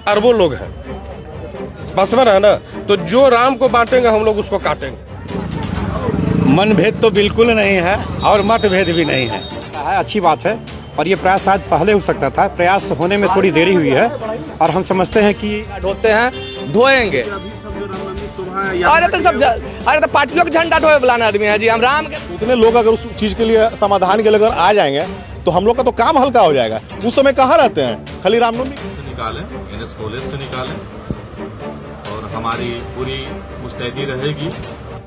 अरबों लोग हैं, बस में है ना। तो जो राम को बांटेंगे हम लोग उसको काटेंगे। मनभेद तो बिल्कुल नहीं है और मतभेद भी नहीं है। अच्छी बात है और ये प्रयास शायद पहले हो सकता था, प्रयास होने में थोड़ी देरी हुई है और हम समझते हैं कि ढोते हैं, ढोएंगे। अरे तो सब अरे तो पार्टियों का झंडा ढोए बुलाना आदमी है जी। हम राम के उतने लोग अगर उस चीज के लिए समाधान के लिए अगर आ जाएंगे तो हम लोग का तो काम हल्का हो जाएगा। उस समय कहाँ रहते हैं, खाली रामनवमी से निकालें, NS कॉलेज से निकालें और हमारी पूरी मुस्तैदी रहेगी।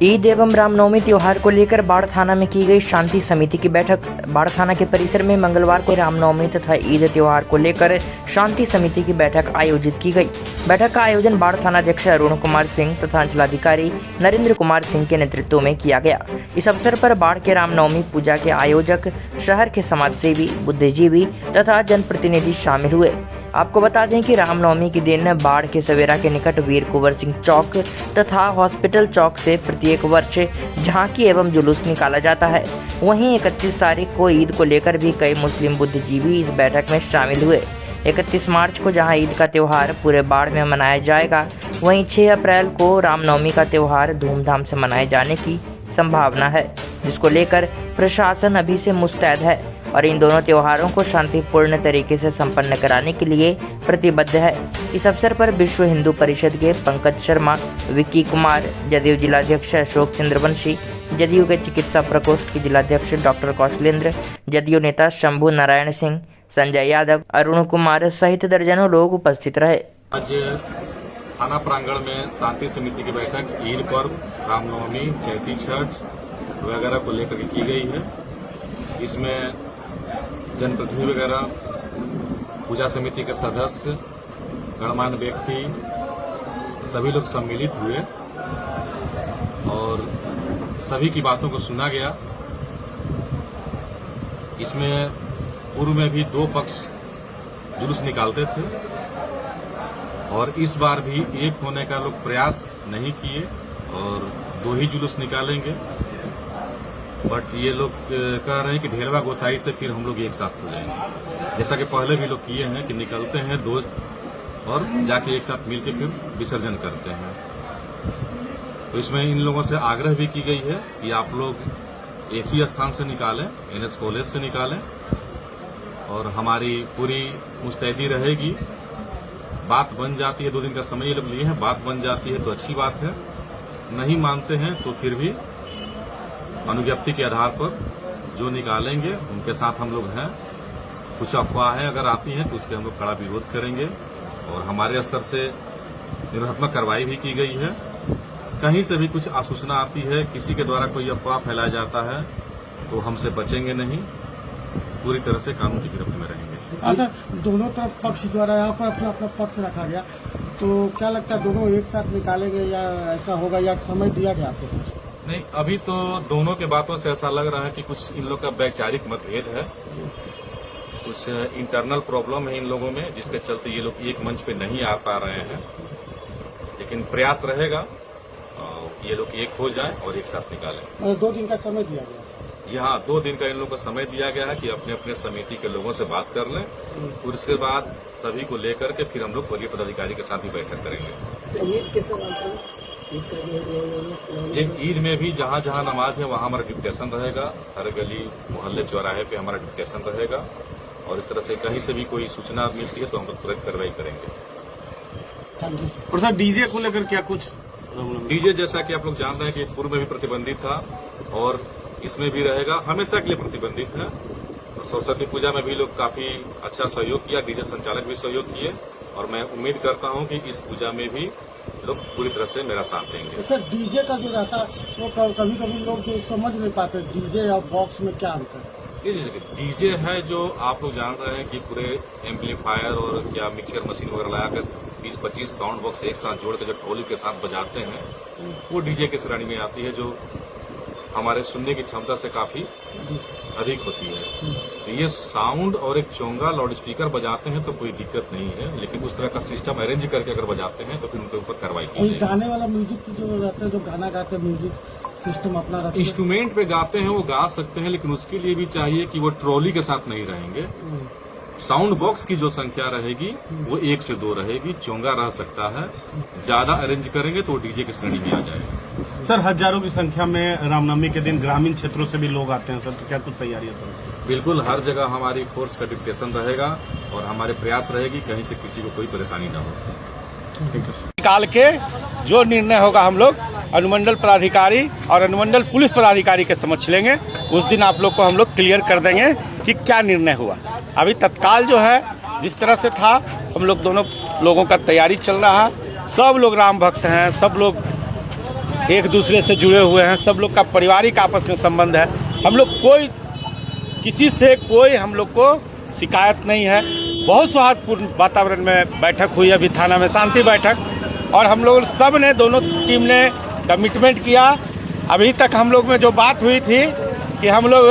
ईद एवं रामनवमी त्योहार को लेकर बाढ़ थाना में की गई शांति समिति की बैठक। बाढ़ थाना के परिसर में मंगलवार को रामनवमी तथा ईद त्योहार को लेकर शांति समिति की बैठक आयोजित की गई। बैठक का आयोजन बाढ़ थानाध्यक्ष अरुण कुमार सिंह तथा अंचलाधिकारी नरेंद्र कुमार सिंह के नेतृत्व में किया गया। इस अवसर पर बाढ़ के रामनवमी पूजा के आयोजक, शहर के समाजसेवी, बुद्धिजीवी तथा जनप्रतिनिधि शामिल हुए। आपको बता दें कि रामनवमी के दिन बाढ़ के सवेरा के निकट वीर कुंवर सिंह चौक तथा हॉस्पिटल चौक से प्रत्येक वर्ष झांकी एवं जुलूस निकाला जाता है। वहीं 31 तारीख को ईद को लेकर भी कई मुस्लिम बुद्धिजीवी इस बैठक में शामिल हुए। 31 मार्च को जहां ईद का त्यौहार पूरे बाढ़ में मनाया जाएगा, वहीं 6 अप्रैल को रामनवमी का त्यौहार धूमधाम से मनाए जाने की संभावना है, जिसको लेकर प्रशासन अभी से मुस्तैद है और इन दोनों त्योहारों को शांतिपूर्ण तरीके से संपन्न कराने के लिए प्रतिबद्ध है। इस अवसर पर विश्व हिंदू परिषद के पंकज शर्मा, विक्की कुमार, जदयू जिलाध्यक्ष अशोक चंद्रवंशी, जदयू के चिकित्सा प्रकोष्ठ के जिलाध्यक्ष डॉक्टर कौशलेंद्र, जदयू नेता शंभू नारायण सिंह, संजय यादव, अरुण कुमार सहित दर्जनों लोग उपस्थित रहे। आज थाना प्रांगण में शांति समिति की बैठक ईद पर्व, रामनवमी, चैती छठ वगैरह को लेकर के की गई है। इसमें जनप्रतिनिधि वगैरह, पूजा समिति के सदस्य, गणमान्य व्यक्ति सभी लोग सम्मिलित हुए और सभी की बातों को सुना गया। इसमें पूर्व में भी 2 पक्ष जुलूस निकालते थे और इस बार भी एक होने का लोग प्रयास नहीं किए और 2 ही जुलूस निकालेंगे। बट ये लोग कह रहे हैं कि ढेरवा गोसाई से फिर हम लोग एक साथ हो जाएंगे, जैसा कि पहले भी लोग किए हैं कि निकलते हैं 2 और जाके एक साथ मिलके फिर विसर्जन करते हैं। तो इसमें इन लोगों से आग्रह भी की गई है कि आप लोग एक ही स्थान से निकालें, NS कॉलेज से निकालें और हमारी पूरी मुस्तैदी रहेगी। बात बन जाती है, 2 दिन का समय ये लोग लिए हैं, बात बन जाती है तो अच्छी बात है, नहीं मानते हैं तो फिर भी अनुज्ञप्ति के आधार पर जो निकालेंगे उनके साथ हम लोग हैं। कुछ अफवाहें अगर आती हैं तो उसके हम लोग कड़ा विरोध करेंगे और हमारे स्तर से निरोधात्मक कार्रवाई भी की गई है। कहीं से भी कुछ आसूचना आती है, किसी के द्वारा कोई अफवाह फैलाया जाता है तो हमसे बचेंगे नहीं, पूरी तरह से कानून की गिरफ्त में रहेंगे। अच्छा, दोनों तरफ पक्ष द्वारा यहाँ पर अपना अपना पक्ष रखा गया, तो क्या लगता है दोनों एक साथ निकालेंगे या ऐसा होगा या समय दिया गया आपको? नहीं, अभी तो दोनों के बातों से ऐसा लग रहा है कि कुछ इन लोग का वैचारिक मतभेद है, कुछ इंटरनल प्रॉब्लम है इन लोगों में, जिसके चलते ये लोग एक मंच पे नहीं आ पा रहे हैं। लेकिन प्रयास रहेगा ये लोग एक हो जाएं और एक साथ निकालें। 2 दिन का समय दिया गया? जी हाँ, 2 दिन का इन लोगों को समय दिया गया है कि अपने अपने समिति के लोगों से बात कर लें और उसके बाद सभी को लेकर के फिर हम लोग वरीय पदाधिकारी के साथ भी बैठक करेंगे। जी, ईद में भी जहाँ जहाँ नमाज है वहाँ हमारा डिप्टेशन रहेगा, हर गली मोहल्ले चौराहे पे हमारा डिप्टेशन रहेगा और इस तरह से कहीं से भी कोई सूचना मिलती है तो हम लोग तुरंत कार्रवाई करेंगे। और सर, डीजे को लेकर क्या कुछ? डीजे जैसा कि आप लोग जान रहे हैं कि पूर्व में भी प्रतिबंधित था और इसमें भी रहेगा, हमेशा के लिए प्रतिबंधित है। सरस्वती पूजा में भी लोग काफी अच्छा सहयोग किया, डीजे संचालक भी सहयोग किए और मैं उम्मीद करता हूं कि इस पूजा में भी लोग पूरी तरह से मेरा साथ देंगे। तो सर, डीजे का जो रहता है वो कभी कभी लोग जो समझ नहीं पाते, डीजे और बॉक्स में क्या अंतर है? डीजे है जो आप लोग जान रहे हैं कि पूरे एम्पलीफायर और क्या मिक्सर मशीन वगैरह लगाकर 20-25 साउंड बॉक्स एक साथ जोड़ कर जो ढोल के साथ बजाते हैं, वो डीजे की श्रेणी में आती है, जो हमारे सुनने की क्षमता से काफी अधिक होती है। तो ये साउंड और एक चोंगा लाउड स्पीकर बजाते हैं तो कोई दिक्कत नहीं है, लेकिन उस तरह का सिस्टम अरेंज करके अगर बजाते हैं तो फिर उनके ऊपर कार्रवाई की जाएगी। गाने वाला म्यूजिक जो रहता है, जो गाना गाते हैं, म्यूजिक सिस्टम अपना रखते हैं, इंस्ट्रूमेंट पे गाते हैं वो गा सकते हैं, लेकिन उसके लिए भी चाहिए कि वो ट्रॉली के साथ नहीं रहेंगे, साउंड बॉक्स की जो संख्या रहेगी वो 1 से 2 रहेगी। चोंगा रह सकता है, ज्यादा अरेंज करेंगे तो डीजे की श्रेणी में आ जाएगा। सर हजारों की संख्या में रामनवमी के दिन ग्रामीण क्षेत्रों से भी लोग आते हैं सर, तो क्या कुछ तैयारी है? बिल्कुल, हर जगह हमारी फोर्स का डिप्टेशन रहेगा और हमारे प्रयास रहेगी कहीं से किसी को कोई परेशानी ना हो। निकाल के जो निर्णय होगा हम लोग अनुमंडल पदाधिकारी और अनुमंडल पुलिस पदाधिकारी के समक्ष लेंगे। उस दिन आप लोग को हम लोग क्लियर कर देंगे कि क्या निर्णय हुआ। अभी तत्काल जो है जिस तरह से था, हम लोग दोनों लोगों का तैयारी चल रहा है। सब लोग राम भक्त हैं, सब लोग एक दूसरे से जुड़े हुए हैं, सब लोग का पारिवारिक आपस में संबंध है। हम लोग कोई किसी से कोई हम लोग को शिकायत नहीं है। बहुत सौहार्दपूर्ण वातावरण में बैठक हुई अभी थाना में, शांति बैठक, और हम लोग सब ने दोनों टीम ने कमिटमेंट किया। अभी तक हम लोग में जो बात हुई थी कि हम लोग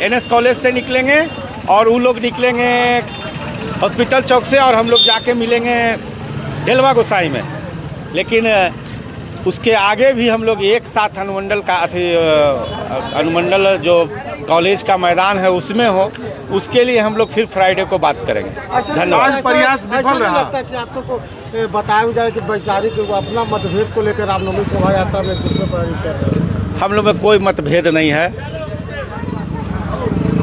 NS कॉलेज से निकलेंगे और वो लोग निकलेंगे हॉस्पिटल चौक से और हम लोग जाके मिलेंगे ढेलवा गोसाई में, लेकिन उसके आगे भी हम लोग एक साथ अनुमंडल का अनुमंडल जो कॉलेज का मैदान है उसमें हो, उसके लिए हम लोग फिर फ्राइडे को बात करेंगे। धन्यवाद। प्रयास विफल रहा। लगता है कि आप सबको बताया जाए कि वैचारिक अपना मतभेद को लेकर रामनवमी शोभा यात्रा में दूसरे पर कर रहे हैं। हम लोग में कोई मतभेद नहीं है,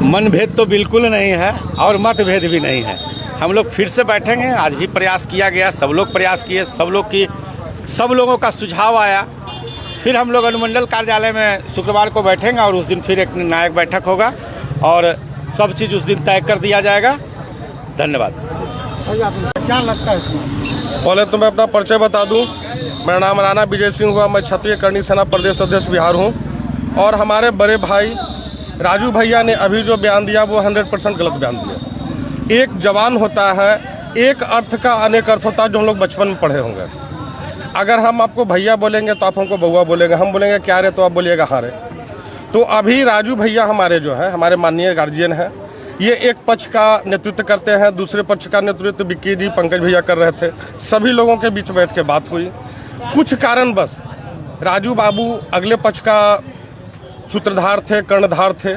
मनभेद तो बिल्कुल नहीं है और मतभेद भी नहीं है। हम लोग फिर से बैठेंगे। आज भी प्रयास किया गया, सब लोग प्रयास किए, सब लोगों का सुझाव आया। फिर हम लोग अनुमंडल कार्यालय में शुक्रवार को बैठेंगे और उस दिन फिर एक निर्णायक बैठक होगा और सब चीज़ उस दिन तय कर दिया जाएगा। धन्यवाद। क्या लगता है इसमें? पहले तो मैं अपना परिचय बता दूं। मेरा नाम राणा विजय सिंह हुआ। मैं क्षत्रिय करणी सेना प्रदेश अध्यक्ष बिहार हूं। और हमारे बड़े भाई राजू भैया ने अभी जो बयान दिया वो 100% गलत बयान दिया। एक जवान होता है, एक अर्थ का अनेक अर्थ होता है, जो हम लोग बचपन में पढ़े होंगे। अगर हम आपको भैया बोलेंगे तो आप हमको बउआ बोलेंगे, हम बोलेंगे क्या रे तो आप बोलिएगा हाँ रे। तो अभी राजू भैया हमारे जो है, हमारे माननीय गार्जियन हैं, ये एक पक्ष का नेतृत्व करते हैं, दूसरे पक्ष का नेतृत्व विक्की जी, पंकज भैया कर रहे थे। सभी लोगों के बीच बैठ के बात हुई। कुछ कारणवश राजू बाबू अगले पक्ष का सूत्रधार थे, कर्णधार थे।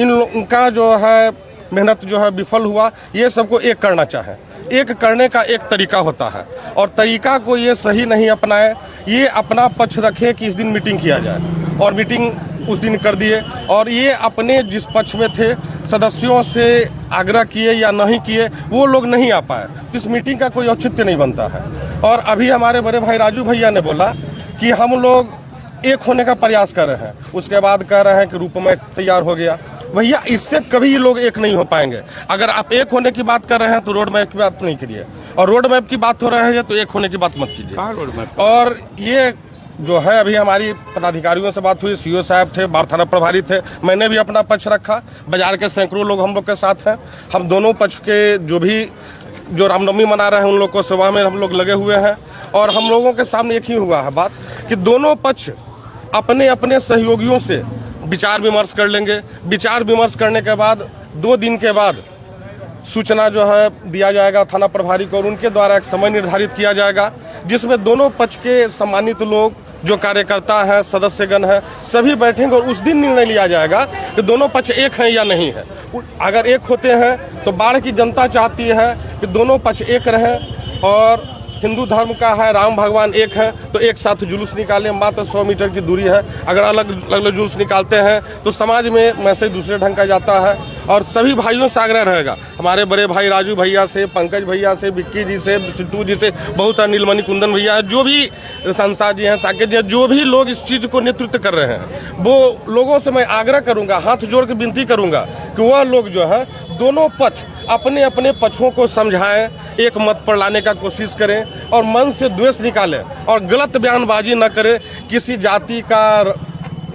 उनका जो है मेहनत जो है विफल हुआ। ये सबको एक करना चाहे, एक करने का एक तरीका होता है और तरीका को ये सही नहीं अपनाए। ये अपना पक्ष रखे कि इस दिन मीटिंग किया जाए और मीटिंग उस दिन कर दिए। और ये अपने जिस पक्ष में थे सदस्यों से आग्रह किए या नहीं किए, वो लोग नहीं आ पाए। तो इस मीटिंग का कोई औचित्य नहीं बनता है। और अभी हमारे बड़े भाई राजू भैया ने बोला कि हम लोग एक होने का प्रयास कर रहे हैं, उसके बाद कह रहे हैं कि रूप में तैयार हो गया। भैया इससे कभी लोग एक नहीं हो पाएंगे। अगर आप एक होने की बात कर रहे हैं तो रोड मैप की बात नहीं करिए, और रोड मैप की बात हो रही है तो एक होने की बात मत कीजिए। और ये जो है अभी हमारी पदाधिकारियों से बात हुई, सीओ साहब थे, बाढ़ थाना प्रभारी थे, मैंने भी अपना पक्ष रखा। बाजार के सैकड़ों लोग हम लोग के साथ हैं। हम दोनों पक्ष के जो रामनवमी मना रहे हैं उन लोग को सेवा में हम लोग लगे हुए हैं। और हम लोगों के सामने एक ही हुआ है बात कि दोनों पक्ष अपने अपने सहयोगियों से विचार विमर्श कर लेंगे। विचार विमर्श करने के बाद 2 दिन के बाद सूचना जो है दिया जाएगा थाना प्रभारी को, और उनके द्वारा एक समय निर्धारित किया जाएगा जिसमें दोनों पक्ष के सम्मानित लोग, जो कार्यकर्ता हैं, सदस्यगण हैं, सभी बैठेंगे और उस दिन निर्णय लिया जाएगा कि दोनों पक्ष एक हैं या नहीं है। अगर एक होते हैं तो बाढ़ की जनता चाहती है कि दोनों पक्ष एक रहें। और हिंदू धर्म का है, राम भगवान एक है, तो एक साथ जुलूस निकालें। मात्र 100 मीटर की दूरी है। अगर अलग अलग जुलूस निकालते हैं तो समाज में मैसेज दूसरे ढंग का जाता है। और सभी भाइयों से आग्रह रहेगा, हमारे बड़े भाई राजू भैया से, पंकज भैया से, विक्की जी से, सिट्टू जी से, बहुत सारे नीलमणि कुंदन भैया हैं, जो भी संसा जी हैं, साकेत जी हैं, जो भी लोग इस चीज़ को नेतृत्व कर रहे हैं, वो लोगों से मैं आग्रह करूँगा, हाथ जोड़ के विनती करूँगा कि वह लोग जो है दोनों पक्ष अपने अपने पक्षों को समझाएं, एक मत पर लाने का कोशिश करें और मन से द्वेष निकालें और गलत बयानबाजी न करें। किसी जाति का,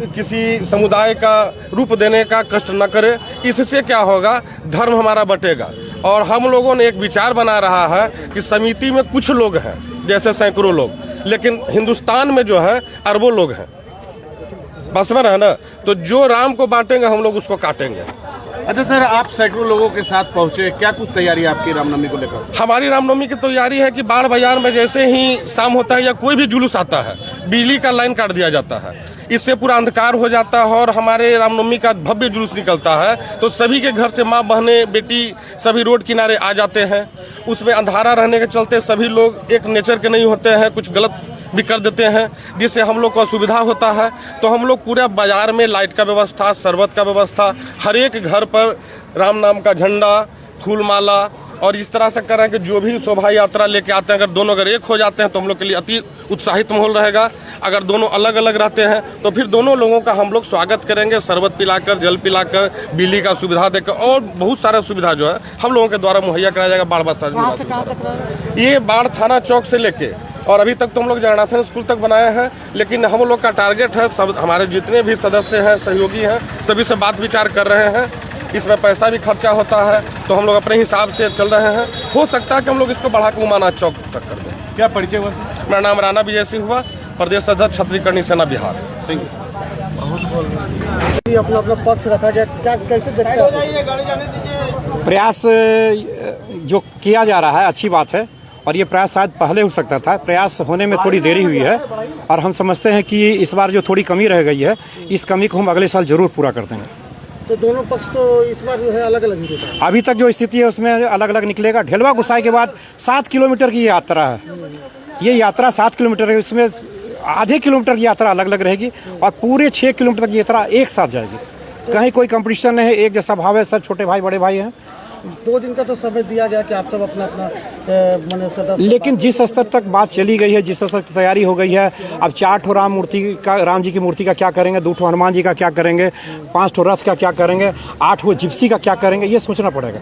किसी समुदाय का रूप देने का कष्ट न करें। इससे क्या होगा, धर्म हमारा बटेगा। और हम लोगों ने एक विचार बना रहा है कि समिति में कुछ लोग हैं, जैसे सैकड़ों लोग, लेकिन हिंदुस्तान में जो है अरबों लोग हैं। बस में है ना, तो जो राम को बांटेंगे हम लोग उसको काटेंगे। अच्छा सर, आप सैकड़ों लोगों के साथ पहुंचे, क्या कुछ तैयारी है आपकी रामनवमी को लेकर? हमारी रामनवमी की तैयारी है कि बाढ़ बाजार में जैसे ही शाम होता है या कोई भी जुलूस आता है, बिजली का लाइन काट दिया जाता है। इससे पूरा अंधकार हो जाता है और हमारे रामनवमी का भव्य जुलूस निकलता है तो सभी के घर से माँ बहनें बेटी सभी रोड किनारे आ जाते हैं। उसमें अंधारा रहने के चलते सभी लोग एक नेचर के नहीं होते हैं, कुछ गलत भी कर देते हैं जिससे हम लोग को असुविधा होता है। तो हम लोग पूरा बाजार में लाइट का व्यवस्था, शरबत का व्यवस्था, हर एक घर पर राम नाम का झंडा, फूल माला और इस तरह से कर रहे हैं कि जो भी शोभा यात्रा लेके आते हैं अगर एक हो जाते हैं तो हम लोग के लिए अति उत्साहित माहौल रहेगा। अगर दोनों अलग अलग रहते हैं तो फिर दोनों लोगों का हम लोग स्वागत करेंगे, शरबत पिलाकर, जल पिलाकर, बिजली का सुविधा देकर और बहुत सारा सुविधा जो है हम लोगों के द्वारा मुहैया कराया जाएगा। बाढ़ ये बाढ़ थाना चौक से लेके और अभी तक तो हम लोग जगन्नाथन स्कूल तक बनाए हैं, लेकिन हम लोग का टारगेट है सब हमारे जितने भी सदस्य हैं, सहयोगी हैं, सभी से बात विचार कर रहे हैं। इसमें पैसा भी खर्चा होता है तो हम लोग अपने हिसाब से चल रहे हैं। हो सकता है कि हम लोग इसको बढ़ा के उमानाथ चौक तक कर दें। क्या परिचय हुआ? मेरा नाम राणा विजय सिंह हुआ, प्रदेश अध्यक्ष क्षत्रिय करणी सेना बिहार। अपना अपना पक्ष रखा जाए, क्या कैसे देखते हैं? प्रयास जो किया जा रहा है अच्छी बात है और ये प्रयास शायद पहले हो सकता था। प्रयास होने में थोड़ी देरी हुई है और हम समझते हैं कि इस बार जो थोड़ी कमी रह गई है इस कमी को हम अगले साल जरूर पूरा कर देंगे। तो दोनों पक्ष तो इस बार जो है अलग अलग ही रहता है। अभी तक जो स्थिति है उसमें अलग अलग निकलेगा। ढेलवा गुसाई के बाद 7 किलोमीटर की यात्रा है, ये यात्रा 7 किलोमीटर है, उसमें आधे किलोमीटर की यात्रा अलग अलग रहेगी और पूरे 6 किलोमीटर की यात्रा एक साथ जाएगी। कहीं कोई कंपटीशन नहीं है, एक जैसा भाव है, सब छोटे भाई बड़े भाई हैं। 2 दिन का तो समय दिया गया कि आप सब अपना अपना माने सदस्य, लेकिन जिस स्तर तक बात चली गई है, जिस स्तर तक तैयारी हो गई है, अब 4 ठो राम जी की मूर्ति का क्या करेंगे, 2 ठो हनुमान जी का क्या करेंगे, 5 ठो रथ का क्या करेंगे, 8 वो जिप्सी का क्या करेंगे, ये सोचना पड़ेगा।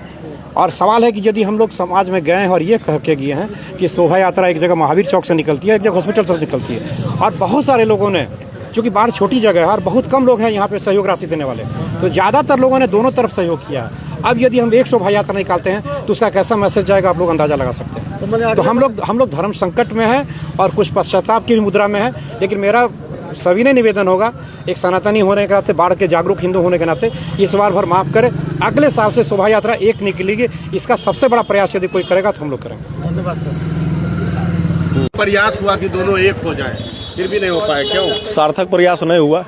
और सवाल है कि यदि हम लोग समाज में गए हैं और ये कह के गए हैं कि शोभा यात्रा एक जगह महावीर चौक से निकलती है, एक जगह हॉस्पिटल से निकलती है और बहुत सारे लोगों ने, चूँकि बाढ़ छोटी जगह है और बहुत कम लोग हैं यहाँ पे सहयोग राशि देने वाले, तो ज़्यादातर लोगों ने दोनों तरफ सहयोग किया है। अब यदि हम एक शोभा यात्रा निकालते हैं तो उसका कैसा मैसेज जाएगा आप लोग अंदाज़ा लगा सकते हैं। तो हम लोग धर्म संकट में हैं और कुछ पश्चाताप की भी मुद्रा में है, लेकिन मेरा सविनय निवेदन होगा एक सनातनी होने के नाते, बाढ़ के जागरूक हिंदू होने के नाते, इस बार भर माफ़ करें। अगले साल से शोभा यात्रा एक निकलेगी, इसका सबसे बड़ा प्रयास यदि कोई करेगा तो हम लोग करेंगे। धन्यवाद सर। प्रयास हुआ कि दोनों एक हो जाए, फिर भी नहीं हो पाया, क्यों? सार्थक प्रयास नहीं हुआ,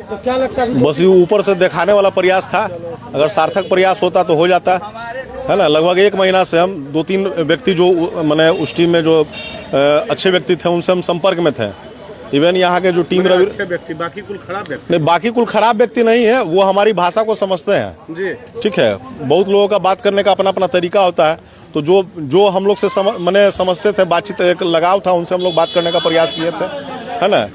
तो क्या लगता है? बस ये ऊपर से दिखाने वाला प्रयास था। अगर सार्थक प्रयास होता तो हो जाता है ना। लगभग 1 महीना से हम 2-3 व्यक्ति जो मैंने उस टीम में जो अच्छे व्यक्ति थे उनसे हम संपर्क में थे। इवन यहाँ के जो टीम रवि व्यक्ति, बाकी कुल खराब व्यक्ति नहीं, बाकी कुल खराब व्यक्ति नहीं है, वो हमारी भाषा को समझते हैं जी, ठीक है। बहुत लोगों का बात करने का अपना अपना तरीका होता है, तो जो हम लोग से समझते थे, बातचीत एक लगाव था, उनसे हम लोग बात करने का प्रयास किए थे, है ना।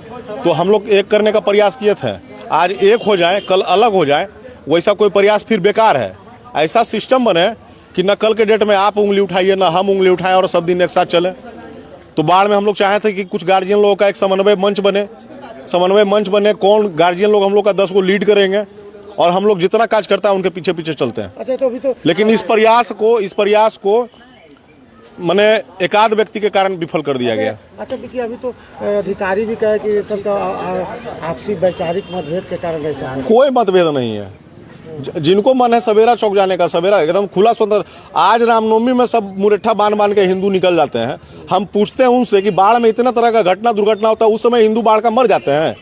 तो हम लोग एक करने का प्रयास किए थे। आज एक हो जाए, कल अलग हो जाए, वैसा कोई प्रयास फिर बेकार है। ऐसा सिस्टम बने कि न कल के डेट में आप उंगली उठाइए न हम उंगली उठाएं और सब दिन एक साथ चले। तो बाढ़ में हम लोग चाहे थे कि कुछ गार्जियन लोगों का एक समन्वय मंच बने। कौन गार्जियन लोग हम लोग का 10 को लीड करेंगे और हम लोग जितना काज करता है उनके पीछे पीछे चलते हैं। अच्छा, तो अभी तो लेकिन इस प्रयास को मैंने एकाध व्यक्ति के कारण विफल कर दिया गया। अच्छा, देखिए अभी तो अधिकारी भी कहे कि सबका आपसी वैचारिक मतभेद के कारण ऐसा है। कोई मतभेद नहीं है, जिनको मन है सवेरा चौक जाने का, सवेरा एकदम खुला स्वतंत्र। आज रामनवमी में सब मुरेठा बांध के हिंदू निकल जाते हैं। हम पूछते हैं उनसे कि बाढ़ में इतना तरह का दुर्घटना होता है, उस समय हिंदू बाढ़ का मर जाते हैं।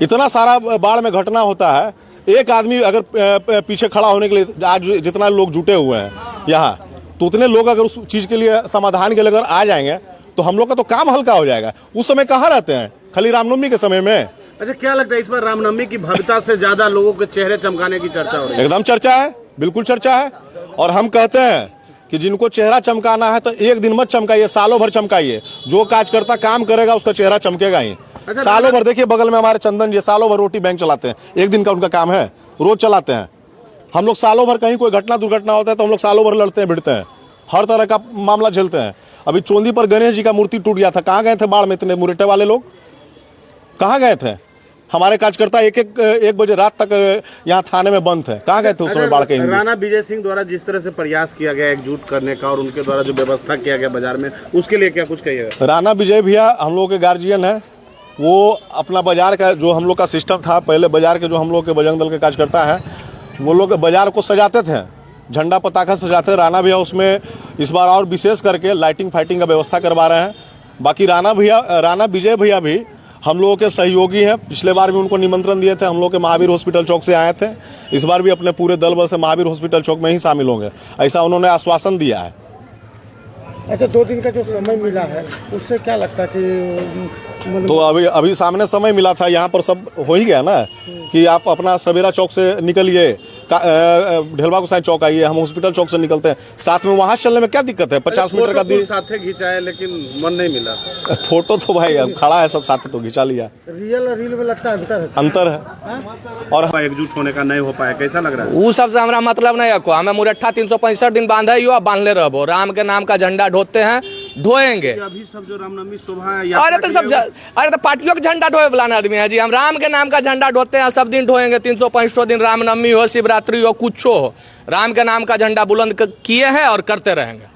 इतना सारा बाढ़ में घटना होता है, एक आदमी अगर पीछे खड़ा होने के लिए आज जितना लोग जुटे हुए हैं यहाँ, तो उतने लोग अगर उस चीज़ के लिए समाधान के लिए अगर आ जाएंगे तो हम लोग का तो काम हल्का हो जाएगा। उस समय कहाँ रहते हैं, खाली रामनवमी के समय में। अच्छा, क्या लगता है इस बार रामनवमी की भव्यता से ज्यादा लोगों के चेहरे चमकाने की चर्चा हो रही है? एकदम चर्चा है, बिल्कुल चर्चा है। और हम कहते हैं कि जिनको चेहरा चमकाना है तो एक दिन मत चमकाइए, सालों भर चमकाइए। जो कार्यकर्ता काम करेगा उसका चेहरा चमकेगा ही। सालों भर देखिए बगल में हमारे चंदन जी सालों भर रोटी बैंक चलाते हैं, एक दिन का उनका काम है, रोज चलाते हैं। हम लोग सालों भर कहीं कोई दुर्घटना होता है तो हम लोग सालों भर लड़ते हैं, भिड़ते हैं, हर तरह का मामला झेलते हैं। अभी चोंदी पर गणेश जी का मूर्ति टूट गया था, कहाँ गए थे बाढ़ में इतने मुरेठे वाले लोग, कहाँ गए थे? हमारे कार्यकर्ता एक बजे रात तक यहाँ थाने में बंद थे, कहाँ गए थे उस समय बाढ़ के? राणा विजय सिंह द्वारा जिस तरह से प्रयास किया गया एकजुट करने का और उनके द्वारा जो व्यवस्था किया गया बाजार में, उसके लिए क्या कुछ कहिएगा? राणा विजय भैया हम लोग के गार्जियन है। वो अपना बाजार का जो हम लोग का सिस्टम था, पहले बाजार के जो हम लोग के बजरंग दल के कार्यकर्ता है, वो लोग बाजार को सजाते थे, झंडा पताका सजाते। राणा भैया उसमें इस बार और विशेष करके लाइटिंग फाइटिंग का व्यवस्था करवा रहे हैं। बाकी राणा विजय भैया भी हम लोगों के सहयोगी हैं। पिछले बार भी उनको निमंत्रण दिए थे, हम लोग के महावीर हॉस्पिटल चौक से आए थे। इस बार भी अपने पूरे दल बल से महावीर हॉस्पिटल चौक में ही शामिल होंगे, ऐसा उन्होंने आश्वासन दिया है। अच्छा, 2 दिन का जो समय मिला है उससे क्या लगता है कि मतलब तो अभी सामने समय मिला था, यहाँ पर सब हो ही गया ना कि आप अपना सवेरा चौक से निकलिए, ढेलवा गोसाई चौक आइए, हम हॉस्पिटल चौक से निकलते हैं, साथ में वहाँ चलने में क्या दिक्कत है? 50 मीटर का दूरी साथे खींचा है लेकिन मन नहीं मिला। फोटो तो भाई अब खड़ा है सब साथ, तो खिंचा लिया। रियल और रील में लगता है अंतर है। और एकजुट होने का नहीं हो पाया, कैसा लग रहा है? वो सबसे हमारा मतलब नहीं है। हमें मुरट्ठा 365 दिन बांधे यो, बांधले रहो। राम के नाम का झंडा ढोते हैं, ढोएंगे। अभी सब जो रामनवमी शोभा अरे तो पार्टियों का झंडा ढोए बुलाना आदमी है जी। हम राम के नाम का झंडा ढोते हैं, सब दिन ढोएंगे। 365 दिन, रामनवमी हो, शिवरात्रि हो, कुछ हो, राम के नाम का झंडा बुलंद किए हैं और करते रहेंगे।